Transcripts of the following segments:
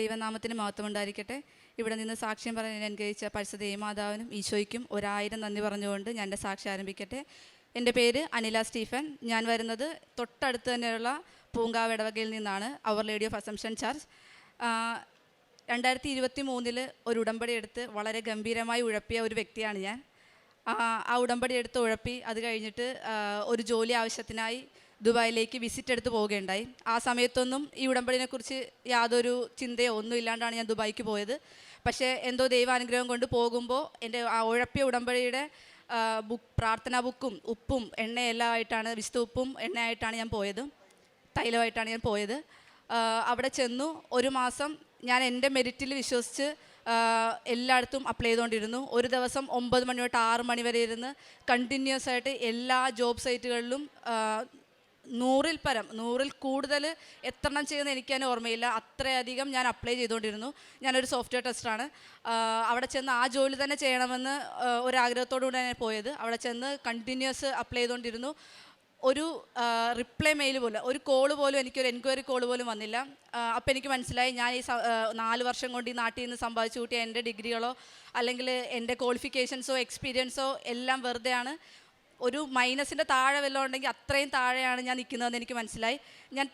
ദൈവനാമത്തിന് മഹത്വം ഉണ്ടായിരിക്കട്ടെ. ഇവിടെ നിന്ന് സാക്ഷ്യം പറയാൻ അനുഗ്രഹിച്ച പരിശുദ്ധ ദേവമാതാവിനും ഈശോയ്ക്കും 1000 നന്ദി പറഞ്ഞുകൊണ്ട് ഞാൻ എൻ്റെ സാക്ഷ്യം ആരംഭിക്കട്ടെ. എൻ്റെ പേര് അനില സ്റ്റീഫൻ. ഞാൻ വരുന്നത് തൊട്ടടുത്ത് തന്നെയുള്ള പൂങ്കാവ് ഇടവകയിൽ നിന്നാണ്, അവർ ലേഡി ഓഫ് അസംഷൻ ചർച്ച്. 2023 ഒരു ഉടമ്പടി എടുത്ത് വളരെ ഗംഭീരമായി ഉഴപ്പിയ ഒരു വ്യക്തിയാണ് ഞാൻ. ആ ഉടമ്പടി എടുത്ത് ഉഴപ്പി അത് കഴിഞ്ഞിട്ട് ഒരു ജോലി ആവശ്യത്തിനായി ദുബായിലേക്ക് വിസിറ്റ് എടുത്ത് പോവുകയുണ്ടായി. ആ സമയത്തൊന്നും ഈ ഉടമ്പടിനെക്കുറിച്ച് യാതൊരു ചിന്തയോ ഒന്നും ഇല്ലാണ്ടാണ് ഞാൻ ദുബായിക്ക് പോയത്. പക്ഷേ എന്തോ ദൈവാനുഗ്രഹം കൊണ്ട് പോകുമ്പോൾ എൻ്റെ ആ ഉഴപ്പിയ ഉടമ്പടിയുടെ പ്രാർത്ഥനാ ബുക്കും ഉപ്പും എണ്ണയെല്ലാം ആയിട്ടാണ്, വിശുദ്ധ ഉപ്പും എണ്ണയായിട്ടാണ് ഞാൻ പോയത്, തൈലമായിട്ടാണ് ഞാൻ പോയത്. അവിടെ ചെന്നു ഒരു മാസം ഞാൻ എൻ്റെ മെരിറ്റിൽ വിശ്വസിച്ച് എല്ലായിടത്തും അപ്ലൈ ചെയ്തുകൊണ്ടിരുന്നു. ഒരു ദിവസം 9 മണി തൊട്ട് 6 മണി വരെ ഇരുന്ന് കണ്ടിന്യൂസ് ആയിട്ട് എല്ലാ ജോബ് സൈറ്റുകളിലും 100ൽ കൂടുതൽ എത്രണ്ണം ചെയ്യുന്നത് എനിക്ക് തന്നെ ഓർമ്മയില്ല, അത്രയധികം ഞാൻ അപ്ലൈ ചെയ്തുകൊണ്ടിരുന്നു. ഞാനൊരു സോഫ്റ്റ്വെയർ ടെസ്റ്ററാണ്. അവിടെ ചെന്ന് ആ ജോലി തന്നെ ചെയ്യണമെന്ന് ഒരാഗ്രഹത്തോടു കൂടിയാണ് പോയത്. അവിടെ ചെന്ന് കണ്ടിന്യൂസ് അപ്ലൈ ചെയ്തുകൊണ്ടിരുന്നു. ഒരു റിപ്ലൈ മെയിൽ പോലും, ഒരു കോള് പോലും, എനിക്കൊരു എൻക്വയറി കോള് പോലും വന്നില്ല. അപ്പോൾ എനിക്ക് മനസ്സിലായി ഞാൻ ഈ 4 വർഷം കൊണ്ട് ഈ നാട്ടിൽ നിന്ന് സമ്പാദിച്ചു കൂട്ടിയ എൻ്റെ ഡിഗ്രികളോ അല്ലെങ്കിൽ എൻ്റെ ക്വാളിഫിക്കേഷൻസോ എക്സ്പീരിയൻസോ എല്ലാം വെറുതെയാണ്. ഒരു മൈനസിൻ്റെ താഴെ വല്ലതും ഉണ്ടെങ്കിൽ അത്രയും താഴെയാണ് ഞാൻ നിൽക്കുന്നതെന്ന് എനിക്ക് മനസ്സിലായി. ഞാൻ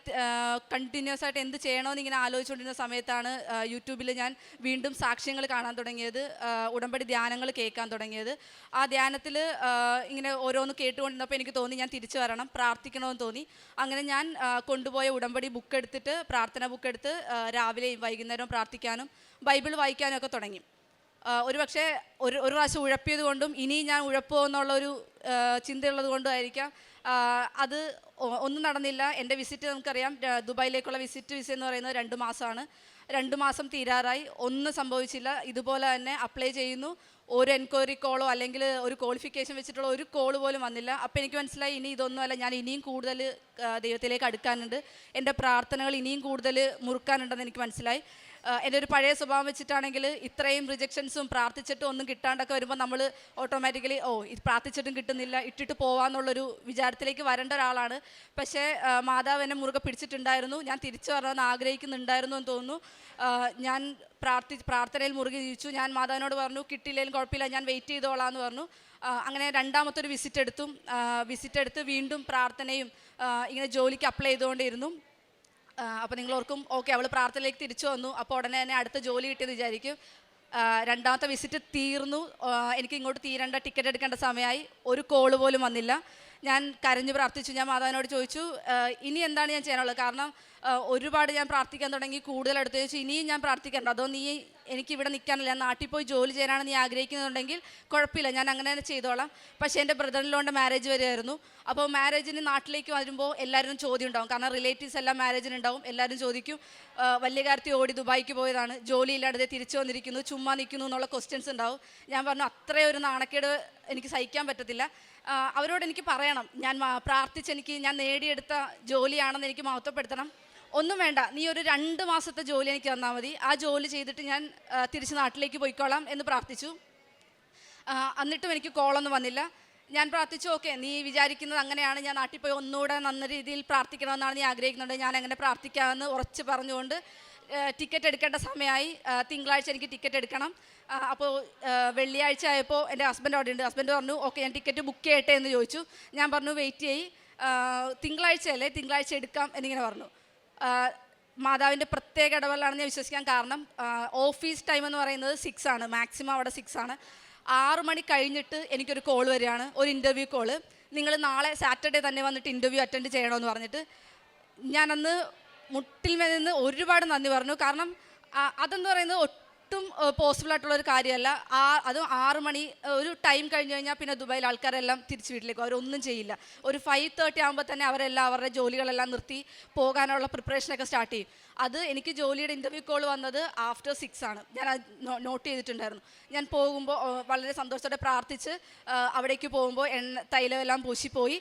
കണ്ടിന്യൂസ് ആയിട്ട് എന്ത് ചെയ്യണമെന്ന് ഇങ്ങനെ ആലോചിച്ചുകൊണ്ടിരുന്ന സമയത്താണ് യൂട്യൂബിൽ ഞാൻ വീണ്ടും സാക്ഷ്യങ്ങൾ കാണാൻ തുടങ്ങിയത്, ഉടമ്പടി ധ്യാനങ്ങൾ കേൾക്കാൻ തുടങ്ങിയത്. ആ ധ്യാനത്തിൽ ഇങ്ങനെ ഓരോന്ന് കേട്ടുകൊണ്ടിരുന്നപ്പോൾ എനിക്ക് തോന്നി ഞാൻ തിരിച്ചു വരണം, പ്രാർത്ഥിക്കണമെന്ന് തോന്നി. അങ്ങനെ ഞാൻ കൊണ്ടുപോയ ഉടമ്പടി ബുക്ക് എടുത്തിട്ട്, പ്രാർത്ഥന ബുക്ക് എടുത്ത് രാവിലെയും വൈകുന്നേരവും പ്രാർത്ഥിക്കാനും ബൈബിൾ വായിക്കാനും ഒക്കെ തുടങ്ങി. ഒരു പക്ഷേ ഒരു പ്രാവശ്യം ഉഴപ്പിയത് കൊണ്ടും ഇനി ഞാൻ ഉഴപ്പോ എന്നുള്ളൊരു ചിന്തയുള്ളത് കൊണ്ടുമായിരിക്കാം അത് ഒന്നും നടന്നില്ല. എൻ്റെ വിസിറ്റ് നമുക്കറിയാം, ദുബായിലേക്കുള്ള വിസിറ്റ് വിസ എന്ന് പറയുന്നത് 2 മാസമാണ്. 2 മാസം തീരാറായി, ഒന്നും സംഭവിച്ചില്ല. ഇതുപോലെ തന്നെ അപ്ലൈ ചെയ്യുന്നു, ഒരു എൻക്വയറി കോളോ അല്ലെങ്കിൽ ഒരു ക്വാളിഫിക്കേഷൻ വെച്ചിട്ടുള്ള ഒരു കോള് പോലും വന്നില്ല. അപ്പോൾ എനിക്ക് മനസ്സിലായി ഇനി ഇതൊന്നുമല്ല, ഞാൻ ഇനിയും കൂടുതൽ ദൈവത്തിലേക്ക് അടുക്കാനുണ്ട്, എൻ്റെ പ്രാർത്ഥനകൾ ഇനിയും കൂടുതൽ മുറുക്കാനുണ്ടെന്ന് എനിക്ക് മനസ്സിലായി. എൻ്റെ ഒരു പഴയ സ്വഭാവം വെച്ചിട്ടാണെങ്കിൽ ഇത്രയും റിജക്ഷൻസും പ്രാർത്ഥിച്ചിട്ടും ഒന്നും കിട്ടാണ്ടൊക്കെ വരുമ്പോൾ നമ്മൾ ഓട്ടോമാറ്റിക്കലി ഇത് പ്രാർത്ഥിച്ചിട്ടും കിട്ടുന്നില്ല, ഇട്ടിട്ട് പോവാന്നുള്ളൊരു വിചാരത്തിലേക്ക് വരേണ്ട ഒരാളാണ്. പക്ഷേ മാതാവ് എന്നെ മുറുകെ പിടിച്ചിട്ടുണ്ടായിരുന്നു. ഞാൻ തിരിച്ചു വരണമെന്ന് ആഗ്രഹിക്കുന്നുണ്ടായിരുന്നു എന്ന് തോന്നുന്നു. ഞാൻ പ്രാർത്ഥനയിൽ മുറുകെ ജീവിച്ചു. ഞാൻ മാതാവിനോട് പറഞ്ഞു കിട്ടിയില്ലെങ്കിലും കുഴപ്പമില്ല, ഞാൻ വെയിറ്റ് ചെയ്തോളാം എന്ന് പറഞ്ഞു. അങ്ങനെ രണ്ടാമത്തൊരു വിസിറ്റ് എടുത്ത് വീണ്ടും പ്രാർത്ഥനയും ഇങ്ങനെ ജോലിക്ക് അപ്ലൈ ചെയ്തുകൊണ്ടിരുന്നു. അപ്പോൾ നിങ്ങൾ ഓർക്കും ഓക്കെ അവൾ പ്രാർത്ഥനയിലേക്ക് തിരിച്ചു വന്നു, അപ്പോൾ ഉടനെ തന്നെ അടുത്ത ജോലി കിട്ടിയെന്ന് വിചാരിക്കും. രണ്ടാമത്തെ വിസിറ്റ് തീർന്നു, എനിക്ക് ഇങ്ങോട്ട് തീരേണ്ട ടിക്കറ്റ് എടുക്കേണ്ട സമയമായി, ഒരു കോള് പോലും വന്നില്ല. ഞാൻ കരഞ്ഞു പ്രാർത്ഥിച്ചു. ഞാൻ മാതാവിനോട് ചോദിച്ചു ഇനി എന്താണ് ഞാൻ ചെയ്യാനുള്ളത്, കാരണം ഒരുപാട് ഞാൻ പ്രാർത്ഥിക്കാൻ തുടങ്ങി, കൂടുതൽ അടുത്ത് ചോദിച്ചു ഇനിയും ഞാൻ പ്രാർത്ഥിക്കണ്ട, അതോ നീ എനിക്കിവിടെ നിൽക്കാനില്ല, ഞാൻ നാട്ടിൽ പോയി ജോലി ചെയ്യാനാണ് നീ ആഗ്രഹിക്കുന്നുണ്ടെങ്കിൽ കുഴപ്പമില്ല, ഞാൻ അങ്ങനെ തന്നെ ചെയ്തോളാം. പക്ഷേ എൻ്റെ ബ്രദറിലോൻ്റെ മാരേജ് വരെയായിരുന്നു. അപ്പോൾ മാരേജിന് നാട്ടിലേക്ക് വരുമ്പോൾ എല്ലാവരും ചോദ്യം ഉണ്ടാവും, കാരണം റിലേറ്റീവ്സ് എല്ലാം മാരേജിനുണ്ടാവും. എല്ലാവരും ചോദിക്കും വലിയ കാര്യത്തിൽ ഓടി ദുബായിക്ക് പോയതാണ്, ജോലിയില്ലാതെ തിരിച്ചു വന്നിരിക്കുന്നു, ചുമ്മാ നിൽക്കുന്നു എന്നുള്ള ക്വസ്റ്റ്യൻസ് ഉണ്ടാവും. ഞാൻ പറഞ്ഞു അത്രയും ഒരു നാണക്കേട് എനിക്ക് സഹിക്കാൻ പറ്റത്തില്ല. അവരോട് എനിക്ക് പറയണം ഞാൻ പ്രാർത്ഥിച്ചെനിക്ക് ഞാൻ നേടിയെടുത്ത ജോലിയാണെന്ന് എനിക്ക് മഹത്വപ്പെടുത്തണം. ഒന്നും വേണ്ട, നീ ഒരു 2 മാസത്തെ ജോലി എനിക്ക് തന്നാൽ മതി, ആ ജോലി ചെയ്തിട്ട് ഞാൻ തിരിച്ച് നാട്ടിലേക്ക് പോയിക്കോളാം എന്ന് പ്രാർത്ഥിച്ചു. എന്നിട്ടും എനിക്ക് കോളൊന്നും വന്നില്ല. ഞാൻ പ്രാർത്ഥിച്ചു ഓക്കെ നീ വിചാരിക്കുന്നത് അങ്ങനെയാണ്, ഞാൻ നാട്ടിൽ പോയി ഒന്നുകൂടെ നല്ല രീതിയിൽ പ്രാർത്ഥിക്കണമെന്നാണ് നീ ആഗ്രഹിക്കുന്നുണ്ട്, ഞാൻ അങ്ങനെ പ്രാർത്ഥിക്കാമെന്ന് ഉറച്ച് പറഞ്ഞുകൊണ്ട് ടിക്കറ്റ് എടുക്കേണ്ട സമയമായി. തിങ്കളാഴ്ച എനിക്ക് ടിക്കറ്റ് എടുക്കണം. അപ്പോൾ വെള്ളിയാഴ്ച ആയപ്പോൾ എൻ്റെ ഹസ്ബൻഡ് അവിടെ ഉണ്ട്. ഹസ്ബൻഡ് പറഞ്ഞു ഓക്കെ ഞാൻ ടിക്കറ്റ് ബുക്ക് ചെയ്യട്ടെ എന്ന് ചോദിച്ചു. ഞാൻ പറഞ്ഞു വെയിറ്റ് ചെയ്യ്, തിങ്കളാഴ്ചയല്ലേ, തിങ്കളാഴ്ച എടുക്കാം എന്നിങ്ങനെ പറഞ്ഞു. മാതാവിൻ്റെ പ്രത്യേക ഇടപെടലാണെന്ന് ഞാൻ വിശ്വസിക്കാൻ കാരണം ഓഫീസ് ടൈം എന്ന് പറയുന്നത് 6 ആണ്, മാക്സിമം അവിടെ 6 ആണ്. 6 മണി കഴിഞ്ഞിട്ട് എനിക്കൊരു കോൾ വരികയാണ്, ഒരു ഇൻ്റർവ്യൂ കോള്, നിങ്ങൾ നാളെ സാറ്റർഡേ തന്നെ വന്നിട്ട് ഇൻ്റർവ്യൂ അറ്റൻഡ് ചെയ്യണമെന്ന് പറഞ്ഞിട്ട്. ഞാനന്ന് മുട്ടിൽ മേൽ നിന്ന് ഒരുപാട് നന്ദി പറഞ്ഞു, കാരണം അതെന്ന് പറയുന്നത് ഒട്ടും പോസിബിളായിട്ടുള്ളൊരു കാര്യമല്ല. അതും 6 മണി ഒരു ടൈം കഴിഞ്ഞ് കഴിഞ്ഞാൽ പിന്നെ ദുബായിൽ ആൾക്കാരെല്ലാം തിരിച്ച് വീട്ടിലേക്ക്, അവരൊന്നും ചെയ്യില്ല. ഒരു 5:30 ആകുമ്പോൾ തന്നെ അവരെല്ലാം അവരുടെ ജോലികളെല്ലാം നിർത്തി പോകാനുള്ള പ്രിപ്പറേഷനൊക്കെ സ്റ്റാർട്ട് ചെയ്യും. അത് എനിക്ക് ജോലിയുടെ ഇൻ്റർവ്യൂ കോൾ വന്നത് ആഫ്റ്റർ 6 ആണ്. ഞാൻ അത് നോട്ട് ചെയ്തിട്ടുണ്ടായിരുന്നു. ഞാൻ പോകുമ്പോൾ വളരെ സന്തോഷത്തോടെ പ്രാർത്ഥിച്ച് അവിടേക്ക് പോകുമ്പോൾ തൈലമെല്ലാം പൂശിപ്പോയി.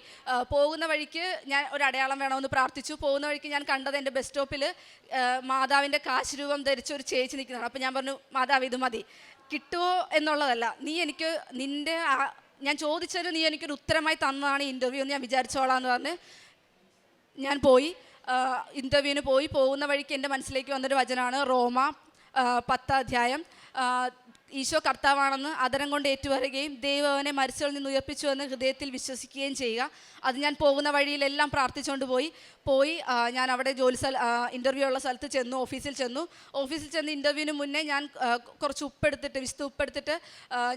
പോകുന്ന വഴിക്ക് ഞാൻ ഒരു അടയാളം വേണമെന്ന് പ്രാർത്ഥിച്ചു. പോകുന്ന വഴിക്ക് ഞാൻ കണ്ടത് എൻ്റെ ബസ് സ്റ്റോപ്പിൽ മാതാവിൻ്റെ കാശ് രൂപം ധരിച്ച ഒരു ചേച്ചി നിൽക്കുന്നതാണ്. അപ്പോൾ ഞാൻ പറഞ്ഞു മാതാവ് ഇത് മതി, കിട്ടുമോ എന്നുള്ളതല്ല, നീ എനിക്ക് ഞാൻ ചോദിച്ചതിന് നീ എനിക്കൊരു ഉത്തരമായി തന്നതാണ് ഈ ഇൻ്റർവ്യൂ എന്ന് ഞാൻ വിചാരിച്ചോളാം എന്ന് പറഞ്ഞ് ഞാൻ പോയി. ഇൻ്റർവ്യൂവിന് പോകുന്ന വഴിക്ക് എൻ്റെ മനസ്സിലേക്ക് വന്നൊരു വചനമാണ് റോമ 10 അധ്യായം. ഈശോ കർത്താവാണെന്ന് അതരം കൊണ്ട് ഏറ്റുപറയുകയും ദൈവം അവനെ മരിച്ചവരിൽ നിന്ന് ഉയർപ്പിച്ചു എന്ന് ഹൃദയത്തിൽ വിശ്വസിക്കുകയും ചെയ്യുക. അത് ഞാൻ പോകുന്ന വഴിയിലെല്ലാം പ്രാർത്ഥിച്ചുകൊണ്ട് പോയി. ഞാൻ അവിടെ ഇൻ്റർവ്യൂ ഉള്ള സ്ഥലത്ത് ചെന്നു, ഓഫീസിൽ ചെന്ന് ഇൻ്റർവ്യൂവിന് മുന്നേ ഞാൻ കുറച്ച് വിശുദ്ധ ഉപ്പെടുത്തിട്ട്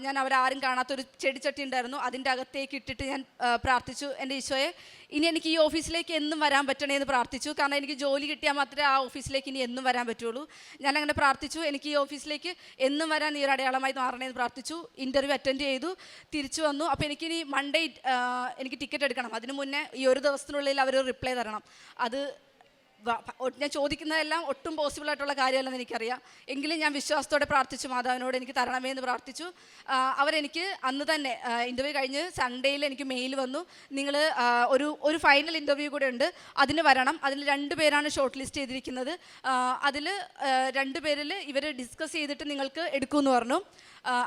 ഞാൻ അവരാരും കാണാത്തൊരു ചെടിച്ചട്ടി ഉണ്ടായിരുന്നു, അതിൻ്റെ അകത്തേക്ക് ഇട്ടിട്ട് ഞാൻ പ്രാർത്ഥിച്ചു, എൻ്റെ ഈശോയെ ഇനി എനിക്ക് ഈ ഓഫീസിലേക്ക് എന്നും വരാൻ പറ്റണേ എന്ന് പ്രാർത്ഥിച്ചു. കാരണം എനിക്ക് ജോലി കിട്ടിയാൽ മാത്രമേ ആ ഓഫീസിലേക്ക് ഇനി എന്നും വരാൻ പറ്റുള്ളൂ. ഞാൻ അങ്ങനെ പ്രാർത്ഥിച്ചു, എനിക്ക് ഈ ഓഫീസിലേക്ക് എന്നും വരാൻ ഈ ഒരു അടയാളമായി മാറണേന്ന് പ്രാർത്ഥിച്ചു. ഇൻ്റർവ്യൂ അറ്റൻഡ് ചെയ്തു, തിരിച്ചു വന്നു. അപ്പോൾ എനിക്കിനി മൺഡേ എനിക്ക് ടിക്കറ്റ് എടുക്കണം. അതിന് മുന്നേ ഈ ഒരു ദിവസത്തിനുള്ളിൽ അവർ റിപ്ലൈ തരണം. അത് ഞാൻ ചോദിക്കുന്നതെല്ലാം ഒട്ടും പോസിബിൾ ആയിട്ടുള്ള കാര്യമല്ലെന്ന് എനിക്കറിയാം. എങ്കിലും ഞാൻ വിശ്വാസത്തോടെ പ്രാർത്ഥിച്ചു, മാതാവിനോട് എനിക്ക് തരണമേ എന്ന് പ്രാർത്ഥിച്ചു. അവരെനിക്ക് അന്ന് തന്നെ ഇൻ്റർവ്യൂ കഴിഞ്ഞ് സൺഡേയിൽ എനിക്ക് മെയിൽ വന്നു, നിങ്ങൾ ഒരു ഫൈനൽ ഇൻ്റർവ്യൂ കൂടെ ഉണ്ട്, അതിന് വരണം. അതിൽ 2 പേരാണ് ഷോർട്ട് ലിസ്റ്റ് ചെയ്തിരിക്കുന്നത്. അതിൽ 2 പേരിൽ ഇവർ ഡിസ്കസ് ചെയ്തിട്ട് നിങ്ങൾക്ക് എടുക്കുമെന്ന് പറഞ്ഞു.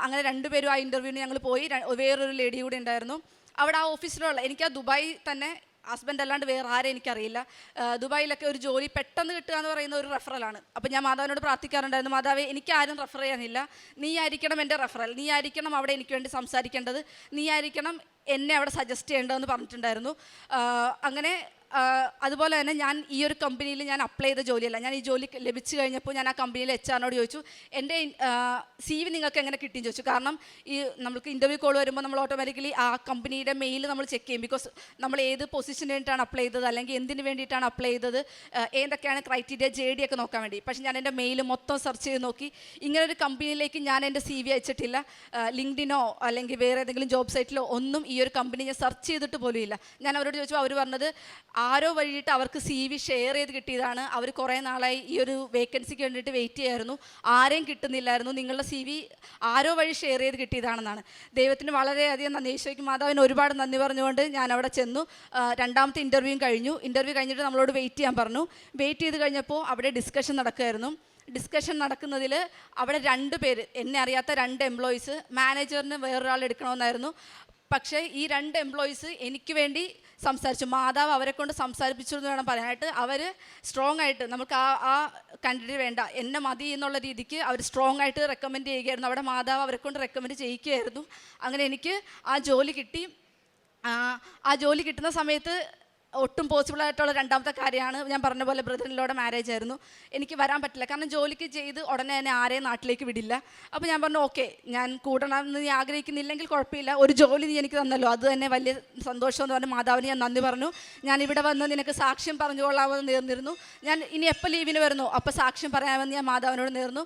അങ്ങനെ 2 പേരും ആ ഇൻ്റർവ്യൂവിന് ഞങ്ങൾ പോയി. വേറൊരു ലേഡി കൂടെ ഉണ്ടായിരുന്നു. അവിടെ ആ ഓഫീസിലുള്ള എനിക്ക് ആ ദുബായ് തന്നെ ഹസ്ബൻഡ് അല്ലാണ്ട് വേറെ ആരെ എനിക്കറിയില്ല. ദുബായിലൊക്കെ ഒരു ജോലി പെട്ടെന്ന് കിട്ടുക എന്ന് പറയുന്ന ഒരു റെഫറലാണ്. അപ്പോൾ ഞാൻ മാതാവിനോട് പ്രാർത്ഥിക്കാറുണ്ടായിരുന്നു, മാതാവേ എനിക്ക് ആരും റെഫർ ചെയ്യാനില്ല, നീ ആയിരിക്കണം എൻ്റെ റെഫറൽ, നീ ആയിരിക്കണം അവിടെ എനിക്ക് വേണ്ടി സംസാരിക്കേണ്ടത്, നീ ആയിരിക്കണം എന്നെ അവിടെ സജസ്റ്റ് ചെയ്യേണ്ടതെന്ന് പറഞ്ഞിട്ടുണ്ടായിരുന്നു. അങ്ങനെ അതുപോലെ തന്നെ ഞാൻ ഈ ഒരു കമ്പനിയിൽ ഞാൻ അപ്ലൈ ചെയ്ത ജോലിയല്ല, ഞാൻ ഈ ജോലി ലഭിച്ചു കഴിഞ്ഞപ്പോൾ ഞാൻ ആ കമ്പനിയിൽ HR-നോട് ചോദിച്ചു, എൻ്റെ CV നിങ്ങൾക്ക് എങ്ങനെ കിട്ടിയെന്ന് ചോദിച്ചു. കാരണം ഈ നമുക്ക് ഇൻ്റർവ്യൂ കോൾ വരുമ്പോൾ നമ്മൾ ഓട്ടോമാറ്റിക്കലി ആ കമ്പനിയുടെ മെയിൽ നമ്മൾ ചെക്ക് ചെയ്യും. ബിക്കോസ് നമ്മൾ ഏത് പൊസിഷന് വേണ്ടിയിട്ടാണ് അപ്ലൈ ചെയ്തത്, അല്ലെങ്കിൽ എന്തിനു വേണ്ടിയിട്ടാണ് അപ്ലൈ ചെയ്തത്, ഏതൊക്കെയാണ് ക്രൈറ്റീരിയ, JD ഒക്കെ നോക്കാൻ വേണ്ടി. പക്ഷേ ഞാൻ എൻ്റെ മെയിൽ മൊത്തം സെർച്ച് ചെയ്ത് നോക്കി. ഇങ്ങനൊരു കമ്പനിയിലേക്ക് ഞാൻ എൻ്റെ CV അയച്ചിട്ടില്ല. ലിങ്ക്ഡിനോ അല്ലെങ്കിൽ വേറെ ഏതെങ്കിലും ജോബ് സൈറ്റിലോ ഒന്നും ഈ ഒരു കമ്പനി ഞാൻ സെർച്ച് ചെയ്തിട്ട് പോലും ഇല്ല. ഞാൻ അവരോട് ചോദിച്ചു, അവർ പറഞ്ഞത് ആരോ വഴിയിട്ട് അവർക്ക് CV ഷെയർ ചെയ്ത് കിട്ടിയതാണ്. അവർ കുറേ നാളായി ഈ ഒരു വേക്കൻസിക്ക് വേണ്ടിയിട്ട് വെയിറ്റ് ചെയ്യായിരുന്നു, ആരെയും കിട്ടുന്നില്ലായിരുന്നു, നിങ്ങളുടെ CV ആരോ വഴി ഷെയർ ചെയ്ത് കിട്ടിയതാണെന്നാണ്. ദൈവത്തിന് വളരെയധികം നന്ദി, ഈശോയ്ക്ക് മാതാവിന് ഒരുപാട് നന്ദി പറഞ്ഞുകൊണ്ട് ഞാൻ അവിടെ ചെന്നു. 2ാമത്തെ ഇൻ്റർവ്യൂ കഴിഞ്ഞിട്ട് നമ്മളോട് വെയിറ്റ് ചെയ്യാൻ പറഞ്ഞു. വെയിറ്റ് ചെയ്ത് കഴിഞ്ഞപ്പോൾ അവിടെ ഡിസ്കഷൻ നടക്കുമായിരുന്നു. ഡിസ്കഷൻ നടക്കുന്നതിൽ അവിടെ 2 പേര്, എന്നെ അറിയാത്ത 2 എംപ്ലോയീസ്, മാനേജറിന് വേറൊരാൾ എടുക്കണമെന്നായിരുന്നു. പക്ഷേ ഈ 2 എംപ്ലോയീസ് എനിക്ക് വേണ്ടി സംസാരിച്ചു. മാതാവ് അവരെ കൊണ്ട് സംസാരിപ്പിച്ചു എന്ന് വേണം പറയാനായിട്ട്. അവർ സ്ട്രോങ് ആയിട്ട് നമുക്ക് ആ കാൻഡിഡേറ്റ് വേണ്ട, എന്നെ മതി എന്നുള്ള രീതിക്ക് അവർ സ്ട്രോങ് ആയിട്ട് റെക്കമെൻഡ് ചെയ്യുകയായിരുന്നു. അവിടെ മാതാവ് അവരെ കൊണ്ട് റെക്കമെൻഡ് ചെയ്യിക്കുകയായിരുന്നു. അങ്ങനെ എനിക്ക് ആ ജോലി കിട്ടി. ആ ജോലി കിട്ടുന്ന സമയത്ത് ഒട്ടും പോസിബിളായിട്ടുള്ള 2ാമത്തെ കാര്യമാണ് ഞാൻ പറഞ്ഞ പോലെ ബ്രദറിനോടെ മാരേജ് ആയിരുന്നു. എനിക്ക് വരാൻ പറ്റില്ല, കാരണം ജോലിക്ക് ചെയ്ത് ഉടനെ തന്നെ ആരെയും നാട്ടിലേക്ക് വിടില്ല. അപ്പോൾ ഞാൻ പറഞ്ഞു, ഓക്കെ ഞാൻ കൂടണമെന്ന് നീ ആഗ്രഹിക്കുന്നില്ലെങ്കിൽ കുഴപ്പമില്ല, ഒരു ജോലി നീ എനിക്ക് തന്നല്ലോ, അത് തന്നെ വലിയ സന്തോഷം എന്ന് പറഞ്ഞ് മാതാവിന് ഞാൻ നന്ദി പറഞ്ഞു. ഞാൻ ഇവിടെ വന്ന് നിനക്ക് സാക്ഷ്യം പറഞ്ഞുകൊള്ളാമെന്ന് നേർന്നിരുന്നു. ഞാൻ ഇനി എപ്പോൾ ലീവിന് വരുന്നു അപ്പോൾ സാക്ഷ്യം പറയാമെന്ന് ഞാൻ മാതാവിനോട് നേർന്നു.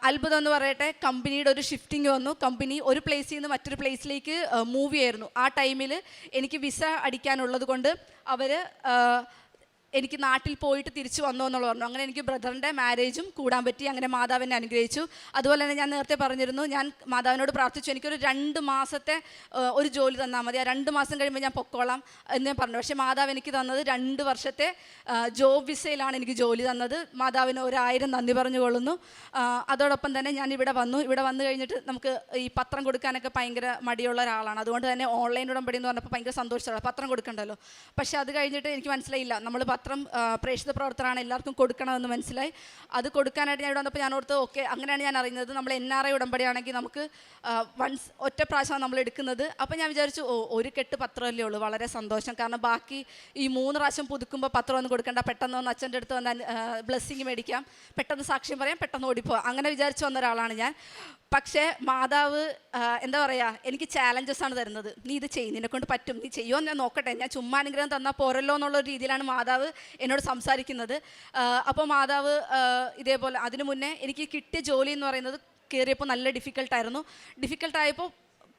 അത്ഭുതം എന്ന് പറയട്ടെ, കമ്പനിയുടെ ഒരു ഷിഫ്റ്റിംഗ് വന്നു. കമ്പനി ഒരു പ്ലേസിൽ നിന്ന് മറ്റൊരു പ്ലേസിലേക്ക് മൂവ് ചെയ്യായിരുന്നു. ആ ടൈമിൽ എനിക്ക് വിസ അടിക്കാനുള്ളത് കൊണ്ട് അവർ എനിക്ക് നാട്ടിൽ പോയിട്ട് തിരിച്ചു വന്നു എന്നുള്ള പറഞ്ഞു. അങ്ങനെ എനിക്ക് ബ്രദറിൻ്റെ മാരേജും കൂടാൻ പറ്റി. അങ്ങനെ മാതാവിനെ അനുഗ്രഹിച്ചു. അതുപോലെ തന്നെ ഞാൻ നേരത്തെ പറഞ്ഞിരുന്നു, ഞാൻ മാതാവിനോട് പ്രാർത്ഥിച്ചു, എനിക്കൊരു 2 മാസത്തെ ഒരു ജോലി തന്നാൽ മതി, ആ 2 മാസം കഴിയുമ്പോൾ ഞാൻ പൊക്കോളാം എന്ന് ഞാൻ പറഞ്ഞു. പക്ഷേ മാതാവ് എനിക്ക് തന്നത് 2 വർഷത്തെ ജോബ് വിസയിലാണ് എനിക്ക് ജോലി തന്നത്. മാതാവിന് 1000 നന്ദി പറഞ്ഞുകൊള്ളുന്നു. അതോടൊപ്പം തന്നെ ഞാൻ ഇവിടെ വന്നു കഴിഞ്ഞിട്ട് നമുക്ക് ഈ പത്രം കൊടുക്കാനൊക്കെ ഭയങ്കര മടിയുള്ള ഒരാളാണ്. അതുകൊണ്ട് തന്നെ ഓൺലൈൻ ഉടമ്പടി എന്ന് പറഞ്ഞപ്പോൾ ഭയങ്കര സന്തോഷമാണ്, പത്രം കൊടുക്കണ്ടല്ലോ. പക്ഷേ അത് കഴിഞ്ഞിട്ട് എനിക്ക് മനസ്സിലായില്ല, നമ്മൾ പത്രം പ്രേക്ഷിത പ്രവർത്തനമാണ്, എല്ലാവർക്കും കൊടുക്കണമെന്ന് മനസ്സിലായി. അത് കൊടുക്കാനായിട്ട് ഞാൻ ഇവിടെ വന്നപ്പോൾ ഞാൻ ഓർത്ത്, ഓക്കെ അങ്ങനെയാണ് ഞാൻ അറിയുന്നത് നമ്മൾ NRI ഉടമ്പടിയാണെങ്കിൽ നമുക്ക് ഒറ്റ പ്രാവശ്യമാണ് നമ്മൾ എടുക്കുന്നത്. അപ്പോൾ ഞാൻ വിചാരിച്ചു, ഒരു കെട്ട് പത്രമല്ലേ ഉള്ളൂ, വളരെ സന്തോഷം. കാരണം ബാക്കി ഈ 3 പ്രാവശ്യം പുതുക്കുമ്പോൾ പത്രം ഒന്നും കൊടുക്കണ്ട, പെട്ടെന്ന് വന്ന് അച്ഛൻ്റെ അടുത്ത് വന്ന് ബ്ലെസ്സിങ് മേടിക്കാം, പെട്ടെന്ന് സാക്ഷ്യം പറയാം, പെട്ടെന്ന് ഓടിപ്പോവാം, അങ്ങനെ വിചാരിച്ചു വന്ന ഒരാളാണ് ഞാൻ. പക്ഷേ മാതാവ് എന്താ പറയുക, എനിക്ക് ചാലഞ്ചസ് ആണ് തരുന്നത്. നീ ഇത് ചെയ്യും, നിന്നെക്കൊണ്ട് പറ്റും, നീ ചെയ്യുമോ ഞാൻ നോക്കട്ടെ, ഞാൻ ചുമ്മാ അനുഗ്രഹം തന്നാൽ പോരല്ലോ എന്നുള്ള രീതിയിലാണ് മാതാവ് എന്നോട് സംസാരിക്കുന്നത്. അപ്പോൾ മാതാവ് ഇതേപോലെ അതിനു മുന്നേ എനിക്ക് കിട്ടിയ ജോലി എന്ന് പറയുന്നത് കയറിയപ്പോൾ നല്ല ഡിഫിക്കൽട്ടായപ്പോൾ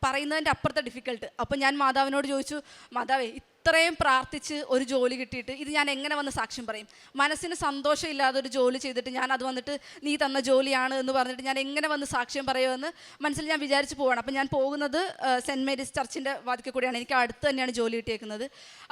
പറയുന്നതിൻ്റെ അപ്പുറത്തെ ഡിഫിക്കൽട്ട്. അപ്പോൾ ഞാൻ മാതാവിനോട് ചോദിച്ചു, മാതാവേ ഇത്രയും പ്രാർത്ഥിച്ച് ഒരു ജോലി കിട്ടിയിട്ട് ഇത് ഞാൻ എങ്ങനെ വന്ന് സാക്ഷ്യം പറയും? മനസ്സിന് സന്തോഷമില്ലാതെ ഒരു ജോലി ചെയ്തിട്ട് ഞാൻ അത് വന്നിട്ട് നീ തന്ന ജോലിയാണ് എന്ന് പറഞ്ഞിട്ട് ഞാൻ എങ്ങനെ വന്ന് സാക്ഷ്യം പറയുമെന്ന് മനസ്സിൽ ഞാൻ വിചാരിച്ച് പോവാണ്. അപ്പോൾ ഞാൻ പോകുന്നത് സെൻറ്റ് മേരീസ് ചർച്ചിൻ്റെ വാതിക്കൽ കൂടിയാണ്, എനിക്ക് അടുത്ത് തന്നെയാണ് ജോലി കിട്ടിയേക്കുന്നത്.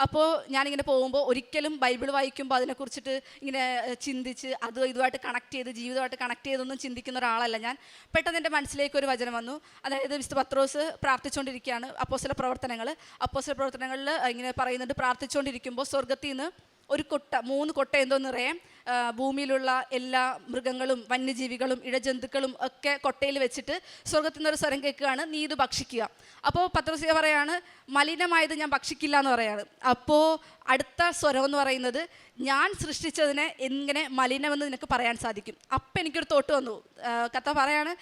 അപ്പോൾ ഞാനിങ്ങനെ പോകുമ്പോൾ ഒരിക്കലും ബൈബിൾ വായിക്കുമ്പോൾ അതിനെക്കുറിച്ചിട്ട് ഇങ്ങനെ ചിന്തിച്ച് ഇതുമായിട്ട് കണക്ട് ചെയ്ത് ജീവിതമായിട്ട് കണക്ട് ചെയ്തൊന്നും ചിന്തിക്കുന്ന ഒരാളല്ല ഞാൻ. പെട്ടെന്ന് എൻ്റെ മനസ്സിലേക്ക് ഒരു വചനം വന്നു. അതായത് വിശുദ്ധ പത്രോസ് പ്രാർത്ഥിച്ചുകൊണ്ടിരിക്കുകയാണ്, അപ്പോസ്തല പ്രവർത്തനങ്ങളിൽ ഇങ്ങനെ പറയുന്നുണ്ട്, പ്രാർത്ഥിച്ചുകൊണ്ടിരിക്കുമ്പോൾ സ്വർഗ്ഗത്തിൽ നിന്ന് ഒരു കൊട്ട 3 കൊട്ട എന്തോ നിറയെ ഭൂമിയിലുള്ള എല്ലാ മൃഗങ്ങളും വന്യജീവികളും ഇഴജന്തുക്കളും ഒക്കെ കൊട്ടയിൽ വെച്ചിട്ട് സ്വർഗത്തിൽ നിന്നൊരു സ്വരം കേൾക്കുകയാണ്, നീ ഇത് ഭക്ഷിക്കുക. അപ്പോൾ പത്രോസ് പറയാണ്, മലിനമായത് ഞാൻ ഭക്ഷിക്കില്ല എന്ന് പറയാണ്. അപ്പോൾ അടുത്ത സ്വരം എന്ന് പറയുന്നത്, ഞാൻ സൃഷ്ടിച്ചതിനെ എങ്ങനെ മലിനമെന്ന് നിനക്ക് പറയാൻ സാധിക്കും. അപ്പം എനിക്കൊരു തോട്ട് വന്നു. കഥ പറയാണ്,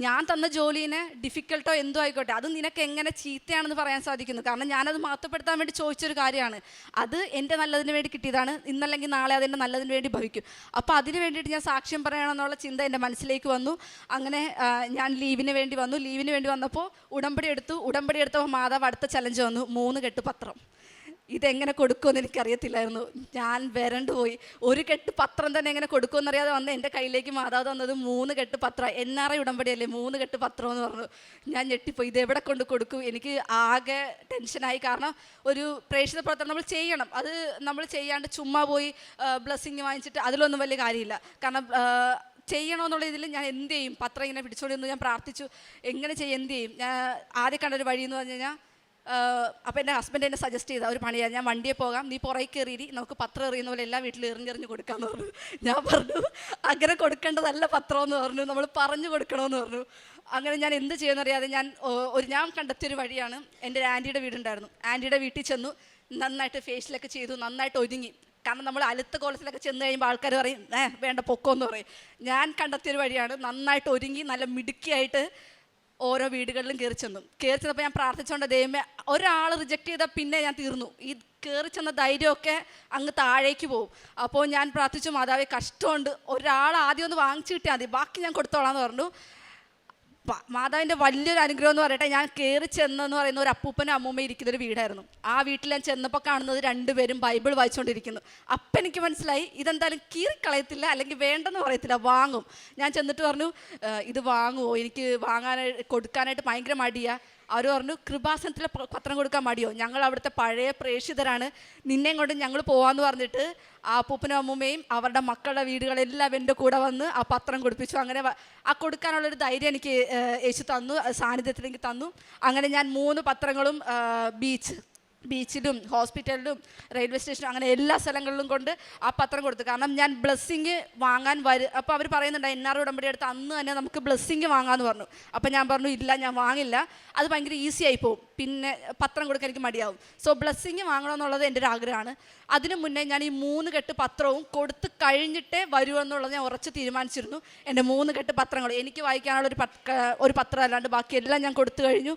ഞാൻ തന്ന ജോലിനെ ഡിഫിക്കൽട്ടോ എന്തോ ആയിക്കോട്ടെ, അത് നിനക്ക് എങ്ങനെ ചീത്തയാണെന്ന് പറയാൻ സാധിക്കുന്നു. കാരണം ഞാനത് മഹത്വപ്പെടുത്താൻ വേണ്ടി ചോദിച്ചൊരു കാര്യമാണ്. അത് എൻ്റെ നല്ലതിന് വേണ്ടി കിട്ടിയതാണ്. ഇന്നല്ലെങ്കിൽ നാളെ അതെൻ്റെ നല്ലതിന് വേണ്ടി ഭവിക്കും. അപ്പോൾ അതിന് വേണ്ടിയിട്ട് ഞാൻ സാക്ഷ്യം പറയണമെന്നുള്ള ചിന്ത എൻ്റെ മനസ്സിലേക്ക് വന്നു. അങ്ങനെ ഞാൻ ലീവിന് വേണ്ടി വന്നു. ലീവിന് വേണ്ടി വന്നപ്പോൾ ഉടമ്പടി എടുത്തപ്പോൾ മാതാവ് അടുത്ത ചലഞ്ച് വന്നു, 3 കെട്ട് പത്രം. ഇതെങ്ങനെ കൊടുക്കുമെന്ന് എനിക്കറിയത്തില്ലായിരുന്നു. ഞാൻ വരണ്ടു പോയി. 1 കെട്ട് പത്രം തന്നെ എങ്ങനെ കൊടുക്കുമെന്നറിയാതെ വന്ന് എൻ്റെ കയ്യിലേക്ക് മാതാവ് തന്നത് 3 കെട്ട് പത്രം. NRI ഉടമ്പടിയല്ലേ, 3 കെട്ട് പത്രം എന്ന് പറഞ്ഞു. ഞാൻ ഞെട്ടിപ്പോയി, ഇതെവിടെ കൊണ്ട് കൊടുക്കും? എനിക്ക് ആകെ ടെൻഷനായി. കാരണം ഒരു പ്രേക്ഷിത പ്രവർത്തനം നമ്മൾ ചെയ്യണം. അത് നമ്മൾ ചെയ്യാണ്ട് ചുമ്മാ പോയി ബ്ലെസ്സിങ് വാങ്ങിച്ചിട്ട് അതിലൊന്നും വലിയ കാര്യമില്ല. കാരണം ചെയ്യണമെന്നുള്ള ഇതിൽ ഞാൻ എന്ത് ചെയ്യും? പത്രം ഇങ്ങനെ പിടിച്ചോണ്ടിരുന്നു. ഞാൻ പ്രാർത്ഥിച്ചു, എങ്ങനെ ചെയ്യും, എന്ത് ചെയ്യും? ഞാൻ ആദ്യം കണ്ടൊരു വഴി എന്ന് പറഞ്ഞു കഴിഞ്ഞാൽ, അപ്പോൾ എൻ്റെ ഹസ്ബൻഡ് എന്നെ സജസ്റ്റ് ചെയ്ത ഒരു പണിയാണ്, ഞാൻ വണ്ടിയെ പോകാം, നീ പുറകെ കയറി നമുക്ക് പത്രം എറിയുന്ന പോലെ എല്ലാ വീട്ടിലും എറിഞ്ഞെറിഞ്ഞ് കൊടുക്കാമെന്ന് പറഞ്ഞു. ഞാൻ പറഞ്ഞു, അങ്ങനെ കൊടുക്കേണ്ടതല്ല പത്രം എന്ന് പറഞ്ഞു, നമ്മൾ പറഞ്ഞു കൊടുക്കണമെന്ന് പറഞ്ഞു. അങ്ങനെ ഞാൻ എന്ത് ചെയ്യുമെന്നറിയാതെ ഞാൻ കണ്ടെത്തിയൊരു വഴിയാണ്. എൻ്റെ ഒരു ആൻറ്റിയുടെ വീടുണ്ടായിരുന്നു. ആൻറ്റിയുടെ വീട്ടിൽ ചെന്നു, നന്നായിട്ട് ഫേഷ്യലൊക്കെ ചെയ്തു, നന്നായിട്ട് ഒരുങ്ങി. കാരണം നമ്മൾ അലുത്ത കോളത്തിലൊക്കെ ചെന്ന് കഴിയുമ്പോൾ ആൾക്കാർ പറയും, വേണ്ട പൊക്കോന്ന് പറയും. ഞാൻ കണ്ടെത്തിയൊരു വഴിയാണ്, നന്നായിട്ട് ഒരുങ്ങി നല്ല മിടുക്കിയായിട്ട് ഓരോ വീടുകളിലും കയറി ചെന്നപ്പോൾ ഞാൻ പ്രാർത്ഥിച്ചുകൊണ്ട്, ദൈവമേ, ഒരാൾ റിജക്റ്റ് ചെയ്താൽ പിന്നെ ഞാൻ തീർന്നു, ഈ കയറി ചെന്ന ധൈര്യമൊക്കെ അങ്ങ് താഴേക്ക് പോകും. അപ്പോൾ ഞാൻ പ്രാർത്ഥിച്ചു, മാതാവേ കഷ്ടമുണ്ട്, ഒരാൾ ആദ്യം ഒന്ന് വാങ്ങിച്ചു കിട്ടിയാൽ മതി, ബാക്കി ഞാൻ കൊടുത്തോളാം എന്ന് പറഞ്ഞു. മാതാവിൻ്റെ വലിയൊരു അനുഗ്രഹം എന്ന് പറയട്ടെ, ഞാൻ കയറി ചെന്നെന്ന് പറയുന്ന ഒരു അപ്പൂപ്പനും അമ്മൂമ്മയും ഇരിക്കുന്നൊരു വീടായിരുന്നു. ആ വീട്ടിൽ ഞാൻ ചെന്നപ്പോൾ കാണുന്നത് 2 പേരും ബൈബിൾ വായിച്ചുകൊണ്ടിരിക്കുന്നു. അപ്പം എനിക്ക് മനസ്സിലായി, ഇതെന്തായാലും കീറിക്കളയത്തില്ല, അല്ലെങ്കിൽ വേണ്ടെന്ന് പറയത്തില്ല, വാങ്ങും. ഞാൻ ചെന്നിട്ട് പറഞ്ഞു, ഇത് വാങ്ങുമോ? എനിക്ക് കൊടുക്കാനായിട്ട് ഭയങ്കര മടിയാണ്. അവർ പറഞ്ഞു, കൃപാസനത്തിലെ പത്രം കൊടുക്കാൻ മടിയോ? ഞങ്ങൾ അവിടുത്തെ പഴയ പ്രേക്ഷിതരാണ്, നിന്നെയും കൊണ്ട് ഞങ്ങൾ പോകാമെന്ന് പറഞ്ഞിട്ട് ആ അപ്പൂപ്പനും അമ്മൂമ്മയും അവരുടെ മക്കളുടെ വീടുകളെല്ലാം എൻ്റെ കൂടെ വന്ന് ആ പത്രം കൊടുപ്പിച്ചു. അങ്ങനെ ആ കൊടുക്കാനുള്ളൊരു ധൈര്യം എനിക്ക് യേശു തന്നു, സാന്നിധ്യത്തിലേക്ക് തന്നു. അങ്ങനെ ഞാൻ 3 പത്രങ്ങളും ബീച്ചിലും ഹോസ്പിറ്റലിലും റെയിൽവേ സ്റ്റേഷനും അങ്ങനെ എല്ലാ സ്ഥലങ്ങളിലും കൊണ്ട് ആ പത്രം കൊടുത്തു. കാരണം ഞാൻ ബ്ലെസ്സിങ് വാങ്ങാൻ അപ്പോൾ അവർ പറയുന്നുണ്ട്, NRI ഉടമ്പടി എടുത്ത് അന്ന് തന്നെ നമുക്ക് ബ്ലെസ്സിങ് വാങ്ങാമെന്ന് പറഞ്ഞു. അപ്പോൾ ഞാൻ പറഞ്ഞു, ഇല്ല, ഞാൻ വാങ്ങില്ല, അത് ഭയങ്കര ഈസി ആയി പോകും, പിന്നെ പത്രം കൊടുക്കാൻ എനിക്ക് മടിയാവും. സോ ബ്ലെസ്സിങ് വാങ്ങണമെന്നുള്ളത് എൻ്റെ ഒരു ആഗ്രഹമാണ്. അതിനു മുന്നേ ഞാൻ ഈ 3 കെട്ട് പത്രവും കൊടുത്ത് കഴിഞ്ഞിട്ടേ വരുമെന്നുള്ളത് ഞാൻ ഉറച്ച് തീരുമാനിച്ചിരുന്നു. എൻ്റെ 3 കെട്ട് പത്രങ്ങൾ എനിക്ക് വായിക്കാനുള്ള ഒരു പത്രം അല്ലാണ്ട് ബാക്കിയെല്ലാം ഞാൻ കൊടുത്തു കഴിഞ്ഞു.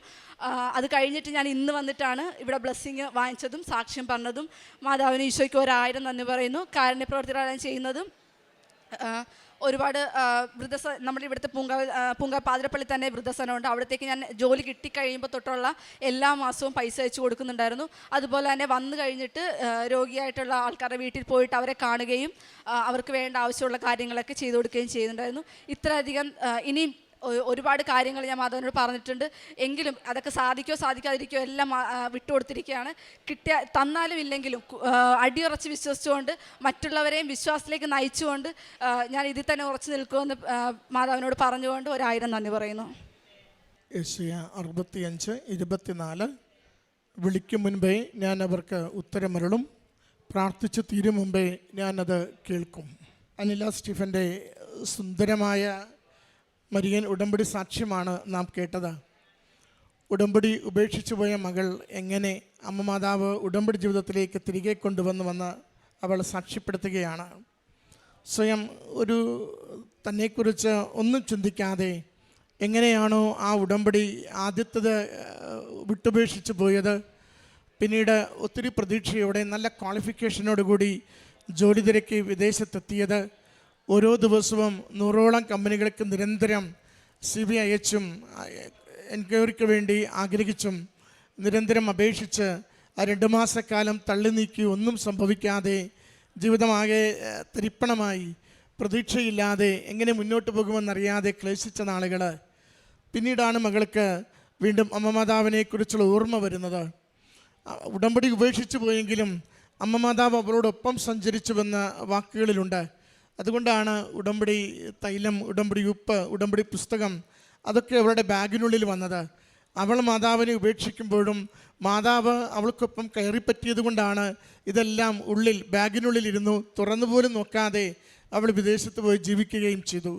അത് കഴിഞ്ഞിട്ട് ഞാൻ ഇന്ന് വന്നിട്ടാണ് ഇവിടെ ബ്ലെസ്സിങ് വാങ്ങിച്ചതും സാക്ഷ്യം പറഞ്ഞതും. മാതാവിന് ഈശോയ്ക്ക് 1000 നന്ദി പറയുന്നു. കാരുണ്യപ്രവർത്തികളാണ് ചെയ്യുന്നതും. ഒരുപാട് നമ്മുടെ ഇവിടുത്തെ പൂങ്ക പാതിരപ്പള്ളി തന്നെ വൃദ്ധസനമുണ്ട്. അവിടത്തേക്ക് ഞാൻ ജോലി കിട്ടിക്കഴിയുമ്പോൾ തൊട്ടുള്ള എല്ലാ മാസവും പൈസ അയച്ചു കൊടുക്കുന്നുണ്ടായിരുന്നു. അതുപോലെ തന്നെ വന്നു കഴിഞ്ഞിട്ട് രോഗിയായിട്ടുള്ള ആൾക്കാരുടെ വീട്ടിൽ പോയിട്ട് അവരെ കാണുകയും അവർക്ക് വേണ്ട ആവശ്യമുള്ള കാര്യങ്ങളൊക്കെ ചെയ്തു കൊടുക്കുകയും ചെയ്യുന്നുണ്ടായിരുന്നു. ഇത്രയധികം ഇനിയും ഒരുപാട് കാര്യങ്ങൾ ഞാൻ മാധവനോട് പറഞ്ഞിട്ടുണ്ട്. എങ്കിലും അതൊക്കെ സാധിക്കാതിരിക്കോ എല്ലാം വിട്ടുകൊടുത്തിരിക്കുകയാണ്. തന്നാലും ഇല്ലെങ്കിലും അടിയുറച്ച് വിശ്വസിച്ചുകൊണ്ട് മറ്റുള്ളവരെയും വിശ്വാസത്തിലേക്ക് നയിച്ചുകൊണ്ട് ഞാൻ ഇതിൽ തന്നെ ഉറച്ചു നിൽക്കുമെന്ന് മാധവനോട് പറഞ്ഞുകൊണ്ട് 1000 നന്ദി പറയുന്നു. യെശയ്യാ 65:24 വിളിക്കും മുൻപേ ഞാൻ അവർക്ക് ഉത്തരമരുളും, പ്രാർത്ഥിച്ചു തീരും മുമ്പേ ഞാനത് കേൾക്കും. അനില സ്റ്റീഫൻ്റെ സുന്ദരമായ മരിയൻ ഉടമ്പടി സാക്ഷ്യമാണ് നാം കേട്ടത്. ഉടമ്പടി ഉപേക്ഷിച്ചു പോയ മകൾ എങ്ങനെ അമ്മ മാതാവ് ഉടമ്പടി ജീവിതത്തിലേക്ക് തിരികെ കൊണ്ടുവന്ന് അവൾ സാക്ഷ്യപ്പെടുത്തുകയാണ്. സ്വയം തന്നെക്കുറിച്ച് ഒന്നും ചിന്തിക്കാതെ എങ്ങനെയാണോ ആ ഉടമ്പടി ആദ്യത്തേത് വിട്ടുപേക്ഷിച്ച് പോയത്, പിന്നീട് ഒത്തിരി പ്രതീക്ഷയോടെ നല്ല ക്വാളിഫിക്കേഷനോടുകൂടി ജോലി തിരക്കി വിദേശത്തെത്തിയത്, ഓരോ ദിവസവും 100ഓളം കമ്പനികൾക്ക് നിരന്തരം CV അയച്ചും എൻക്വയറിക്ക് വേണ്ടി ആഗ്രഹിച്ചും നിരന്തരം അപേക്ഷിച്ച് ആ 2 മാസക്കാലം തള്ളി നീക്കി ഒന്നും സംഭവിക്കാതെ ജീവിതമാകെ തരിപ്പണമായി പ്രതീക്ഷയില്ലാതെ എങ്ങനെ മുന്നോട്ട് പോകുമെന്നറിയാതെ ക്ലേശിച്ച നാളുകൾ. പിന്നീടാണ് മകൾക്ക് വീണ്ടും അമ്മ മാതാവിനെക്കുറിച്ചുള്ള ഓർമ്മ വരുന്നത്. ഉടമ്പടി ഉപേക്ഷിച്ചു പോയെങ്കിലും അമ്മ മാതാവ് അവളോടൊപ്പം സഞ്ചരിച്ചുവെന്ന വാക്കുകളിലുണ്ട്. അതുകൊണ്ടാണ് ഉടമ്പടി തൈലം, ഉടമ്പടി ഉപ്പ്, ഉടമ്പടി പുസ്തകം അതൊക്കെ അവരുടെ ബാഗിനുള്ളിൽ വന്നത്. അവൾ മാതാവിനെ ഉപേക്ഷിക്കുമ്പോഴും മാതാവ് അവൾക്കൊപ്പം കയറിപ്പറ്റിയത് കൊണ്ടാണ് ഇതെല്ലാം ഉള്ളിൽ ബാഗിനുള്ളിലിരുന്നു, തുറന്നുപോലും നോക്കാതെ അവൾ വിദേശത്ത് പോയി ജീവിക്കുകയും ചെയ്തു.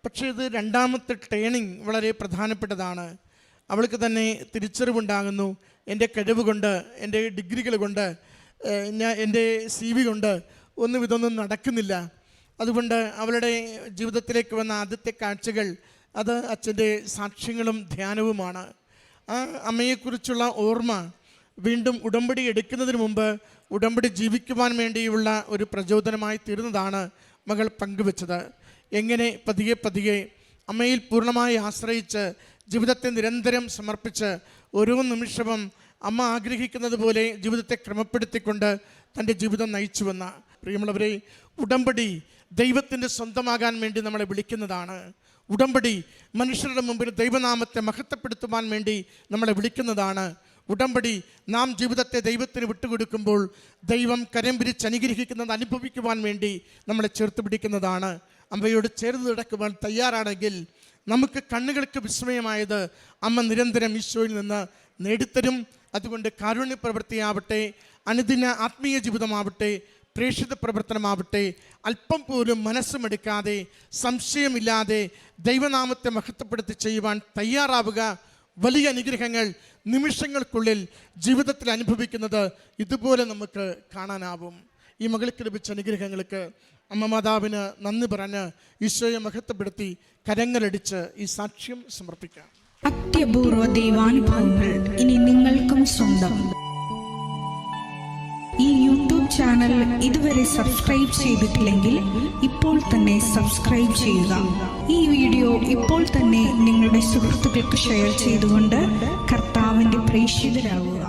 പക്ഷേ ഇത് രണ്ടാമത്തെ ടേണിംഗ് വളരെ പ്രധാനപ്പെട്ടതാണ്. അവൾക്ക് തന്നെ തിരിച്ചറിവുണ്ടാകുന്നു, എൻ്റെ കഴിവ് കൊണ്ട്, എൻ്റെ ഡിഗ്രികൾ കൊണ്ട്, എൻ്റെ CV കൊണ്ട് ഒന്നും ഇതൊന്നും നടക്കുന്നില്ല. അതുകൊണ്ട് അവളുടെ ജീവിതത്തിലേക്ക് വന്ന ആദ്യത്തെ കാഴ്ചകൾ അത് അച്ഛൻ്റെ സാക്ഷ്യങ്ങളും ധ്യാനവുമാണ്. ആ അമ്മയെക്കുറിച്ചുള്ള ഓർമ്മ വീണ്ടും ഉടമ്പടി എടുക്കുന്നതിന് മുമ്പ് ഉടമ്പടി ജീവിക്കുവാൻ വേണ്ടിയുള്ള ഒരു പ്രചോദനമായി തീർന്നതാണ് മകൾ പങ്കുവെച്ചത്. എങ്ങനെ പതിയെ പതിയെ അമ്മയിൽ പൂർണ്ണമായി ആശ്രയിച്ച് ജീവിതത്തെ നിരന്തരം സമർപ്പിച്ച് ഓരോ നിമിഷവും അമ്മ ആഗ്രഹിക്കുന്നത് പോലെ ജീവിതത്തെ ക്രമപ്പെടുത്തിക്കൊണ്ട് തൻ്റെ ജീവിതം നയിച്ചുവെന്ന. പ്രിയമുള്ളവരെ, ഉടമ്പടി ദൈവത്തിൻ്റെ സ്വന്തമാകാൻ വേണ്ടി നമ്മളെ വിളിക്കുന്നതാണ്. ഉടമ്പടി മനുഷ്യരുടെ മുമ്പിൽ ദൈവനാമത്തെ മഹത്വപ്പെടുത്തുവാൻ വേണ്ടി നമ്മളെ വിളിക്കുന്നതാണ്. ഉടമ്പടി നാം ജീവിതത്തെ ദൈവത്തിന് വിട്ടുകൊടുക്കുമ്പോൾ ദൈവം കരം പിരിച്ച് അനുഗ്രഹിക്കുന്നത് അനുഭവിക്കുവാൻ വേണ്ടി നമ്മളെ ചേർത്ത് പിടിക്കുന്നതാണ്. അമ്മയോട് ചേർന്ന് നടക്കുവാൻ തയ്യാറാണെങ്കിൽ നമുക്ക് കണ്ണുകൾക്ക് വിസ്മയമായത് അമ്മ നിരന്തരം ഈശോയിൽ നിന്ന് നേടിത്തരും. അതുകൊണ്ട് കാരുണ്യ പ്രവൃത്തിയാവട്ടെ, അനുദിന ആത്മീയ ജീവിതമാവട്ടെ, പ്രേക്ഷിത പ്രവർത്തനമാവട്ടെ, അല്പം പോലും മനസ്സുമെടുക്കാതെ സംശയമില്ലാതെ ദൈവനാമത്തെ മഹത്വപ്പെടുത്തി ചെയ്യുവാൻ തയ്യാറാവുക. വലിയ അനുഗ്രഹങ്ങൾ നിമിഷങ്ങൾക്കുള്ളിൽ ജീവിതത്തിൽ അനുഭവിക്കുന്നത് ഇതുപോലെ നമുക്ക് കാണാനാവും. ഈ മകൾക്ക് ലഭിച്ച അനുഗ്രഹങ്ങൾക്ക് അമ്മ മാതാവിന് നന്ദി പറഞ്ഞ് ഈശോയെ മഹത്വപ്പെടുത്തി കരങ്ങളടിച്ച് ഈ സാക്ഷ്യം സമർപ്പിക്കാം. അത്യപൂർവ ദൈവാനുഭവങ്ങൾ ഇനി നിങ്ങൾക്കും സ്വന്തം. ഈ യൂട്യൂബ് ചാനൽ ഇതുവരെ സബ്സ്ക്രൈബ് ചെയ്തിട്ടില്ലെങ്കിൽ ഇപ്പോൾ തന്നെ സബ്സ്ക്രൈബ് ചെയ്യുക. ഈ വീഡിയോ ഇപ്പോൾ തന്നെ നിങ്ങളുടെ സുഹൃത്തുക്കൾക്ക് ഷെയർ ചെയ്തുകൊണ്ട് കർത്താവിൻ്റെ പ്രേക്ഷിതരാകുക.